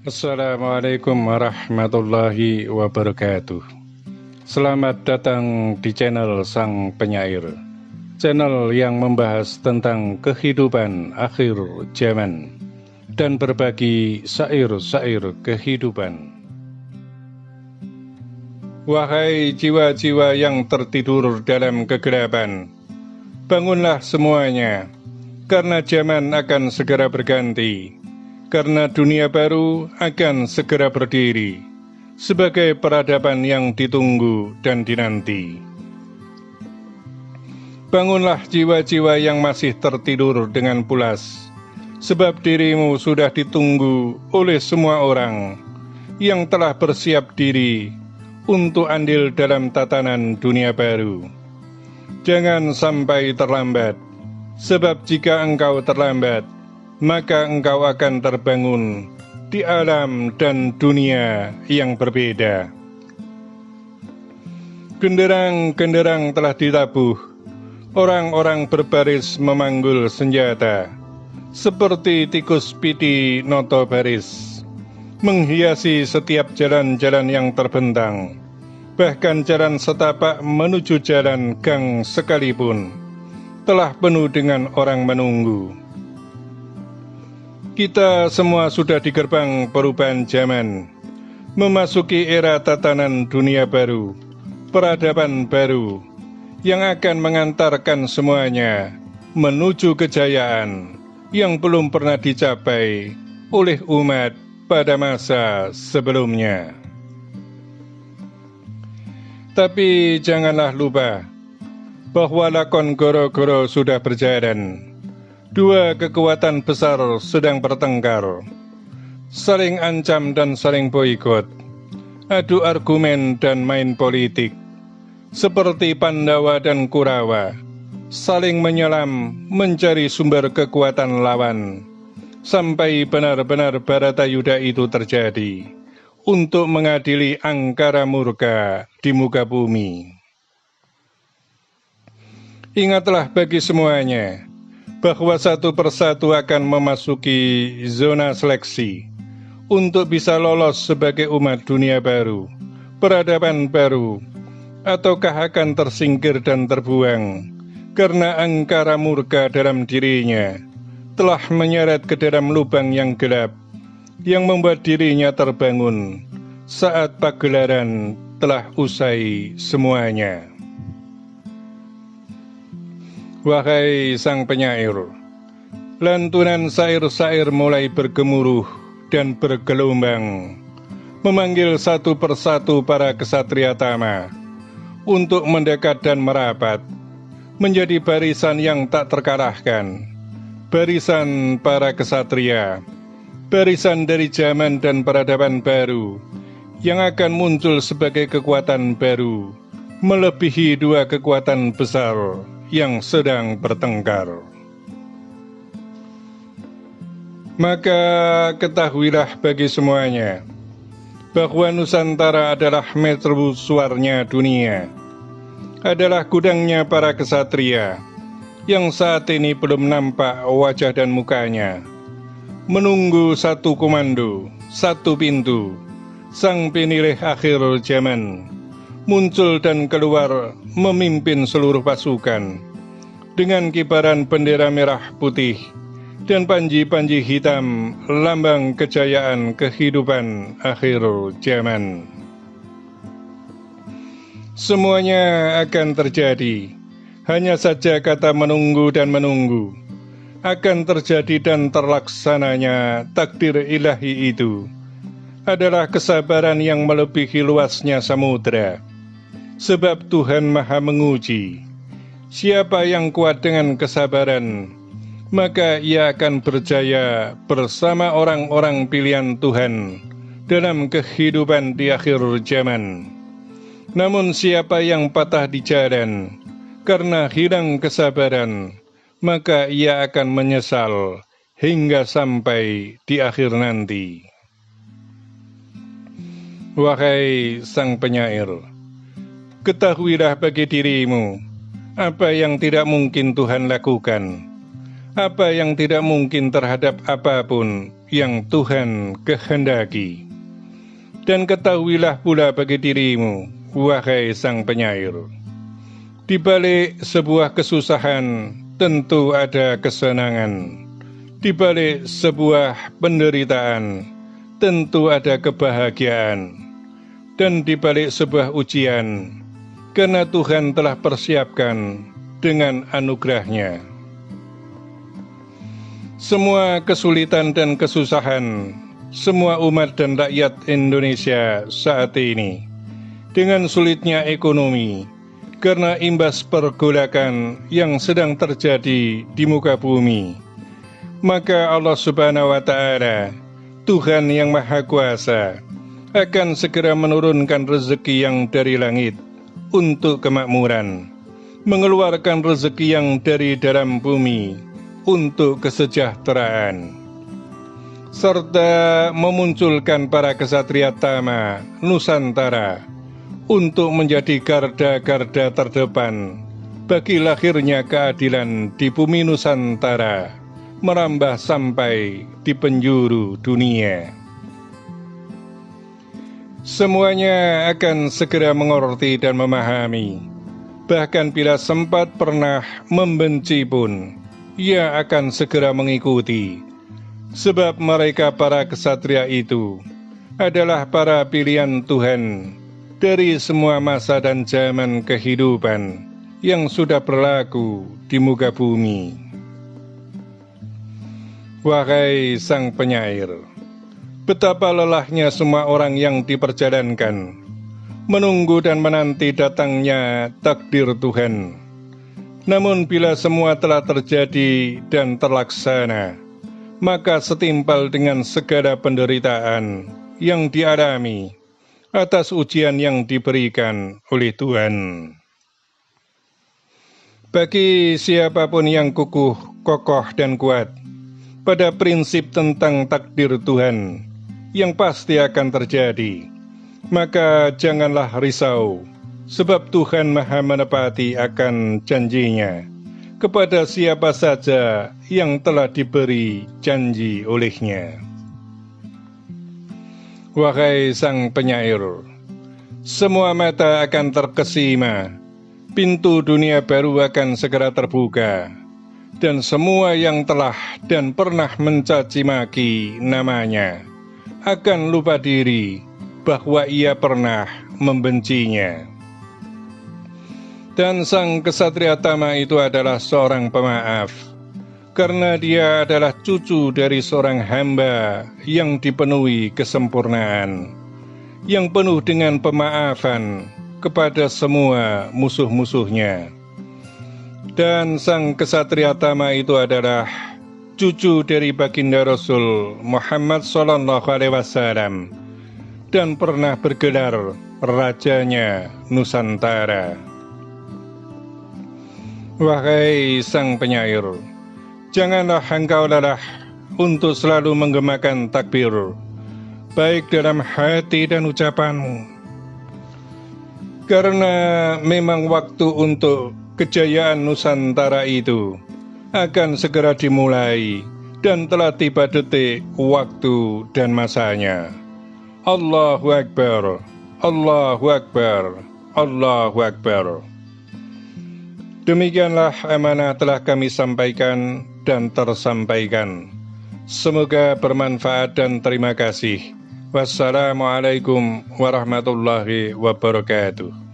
Assalamualaikum warahmatullahi wabarakatuh. Selamat datang di channel Sang Penyair, channel yang membahas tentang kehidupan akhir zaman dan berbagi syair-syair kehidupan. Wahai jiwa-jiwa yang tertidur dalam kegelapan, bangunlah semuanya, karena zaman akan segera berganti, karena dunia baru akan segera berdiri sebagai peradaban yang ditunggu dan dinanti. Bangunlah jiwa-jiwa yang masih tertidur dengan pulas, sebab dirimu sudah ditunggu oleh semua orang yang telah bersiap diri untuk andil dalam tatanan dunia baru. Jangan sampai terlambat, sebab jika engkau terlambat, maka engkau akan terbangun di alam dan dunia yang berbeda. Genderang-genderang telah ditabuh, orang-orang berbaris memanggul senjata, seperti tikus piti noto baris, menghiasi setiap jalan-jalan yang terbentang, bahkan jalan setapak menuju jalan gang sekalipun telah penuh dengan orang menunggu. Kita semua sudah di gerbang perubahan zaman, memasuki era tatanan dunia baru, peradaban baru, yang akan mengantarkan semuanya menuju kejayaan yang belum pernah dicapai oleh umat pada masa sebelumnya. Tapi janganlah lupa bahwa lakon goro-goro sudah berjalan. Dua kekuatan besar sedang bertengkar, saling ancam dan saling boikot, adu argumen dan main politik, seperti Pandawa dan Kurawa, saling menyelam mencari sumber kekuatan lawan, sampai benar-benar Baratayuda itu terjadi untuk mengadili angkara murka di muka bumi. Ingatlah bagi semuanya bahwa satu persatu akan memasuki zona seleksi untuk bisa lolos sebagai umat dunia baru, peradaban baru, ataukah akan tersingkir dan terbuang karena angkara murka dalam dirinya telah menyeret ke dalam lubang yang gelap yang membuat dirinya terbangun saat pagelaran telah usai semuanya. Wahai sang penyair, lantunan syair-syair mulai bergemuruh dan bergelombang, memanggil satu persatu para kesatria tama untuk mendekat dan merapat menjadi barisan yang tak terkalahkan, barisan para kesatria, barisan dari zaman dan peradaban baru yang akan muncul sebagai kekuatan baru, melebihi dua kekuatan besar yang sedang bertengkar. Maka ketahuilah bagi semuanya bahwa Nusantara adalah mercusuarnya dunia, adalah gudangnya para kesatria yang saat ini belum nampak wajah dan mukanya, menunggu satu komando, satu pintu, sang penilai akhir zaman muncul dan keluar memimpin seluruh pasukan dengan kibaran bendera merah putih dan panji-panji hitam, lambang kejayaan kehidupan akhir zaman. Semuanya akan terjadi, hanya saja kata menunggu dan menunggu akan terjadi dan terlaksananya takdir ilahi itu adalah kesabaran yang melebihi luasnya samudra. Sebab Tuhan Maha menguji, siapa yang kuat dengan kesabaran, maka ia akan berjaya bersama orang-orang pilihan Tuhan dalam kehidupan di akhir zaman. Namun siapa yang patah di jalan karena hilang kesabaran, maka ia akan menyesal hingga sampai di akhir nanti. Wahai sang penyair, ketahuilah bagi dirimu apa yang tidak mungkin Tuhan lakukan, apa yang tidak mungkin terhadap apapun yang Tuhan kehendaki. Dan ketahuilah pula bagi dirimu, wahai sang penyair, di balik sebuah kesusahan tentu ada kesenangan, di balik sebuah penderitaan tentu ada kebahagiaan, dan di balik sebuah ujian, karena Tuhan telah persiapkan dengan anugerahnya. Semua kesulitan dan kesusahan semua umat dan rakyat Indonesia saat ini, dengan sulitnya ekonomi, karena imbas pergolakan yang sedang terjadi di muka bumi, maka Allah Subhanahu wa Ta'ala, Tuhan yang Maha Kuasa, akan segera menurunkan rezeki yang dari langit untuk kemakmuran, mengeluarkan rezeki yang dari dalam bumi untuk kesejahteraan, serta memunculkan para kesatria tama Nusantara untuk menjadi garda-garda terdepan bagi lahirnya keadilan di bumi Nusantara, merambah sampai di penjuru dunia. Semuanya akan segera mengerti dan memahami, bahkan bila sempat pernah membenci pun, ia akan segera mengikuti. Sebab mereka para kesatria itu adalah para pilihan Tuhan dari semua masa dan zaman kehidupan yang sudah berlaku di muka bumi. Wahai sang penyair, betapa lelahnya semua orang yang diperjalankan, menunggu dan menanti datangnya takdir Tuhan. Namun bila semua telah terjadi dan terlaksana, maka setimpal dengan segala penderitaan yang dialami atas ujian yang diberikan oleh Tuhan. Bagi siapapun yang kukuh, kokoh dan kuat pada prinsip tentang takdir Tuhan yang pasti akan terjadi, maka janganlah risau, sebab Tuhan Maha menepati akan janjinya kepada siapa saja yang telah diberi janji olehnya. Wahai sang penyair, semua mata akan terkesima, pintu dunia baru akan segera terbuka, dan semua yang telah dan pernah mencaci maki namanya akan lupa diri bahwa ia pernah membencinya. Dan sang kesatria tama itu adalah seorang pemaaf, karena dia adalah cucu dari seorang hamba yang dipenuhi kesempurnaan, yang penuh dengan pemaafan kepada semua musuh-musuhnya. Dan sang kesatria tama itu adalah cucu dari baginda Rasul Muhammad SAW, dan pernah bergelar rajanya Nusantara. Wahai sang penyair, janganlah engkau lelah untuk selalu menggemakan takbir, baik dalam hati dan ucapanmu. Karena memang waktu untuk kejayaan Nusantara itu akan segera dimulai, dan telah tiba detik, waktu, dan masanya. Allahu Akbar, Allahu Akbar, Allahu Akbar. Demikianlah amanah telah kami sampaikan dan tersampaikan. Semoga bermanfaat dan terima kasih. Wassalamualaikum warahmatullahi wabarakatuh.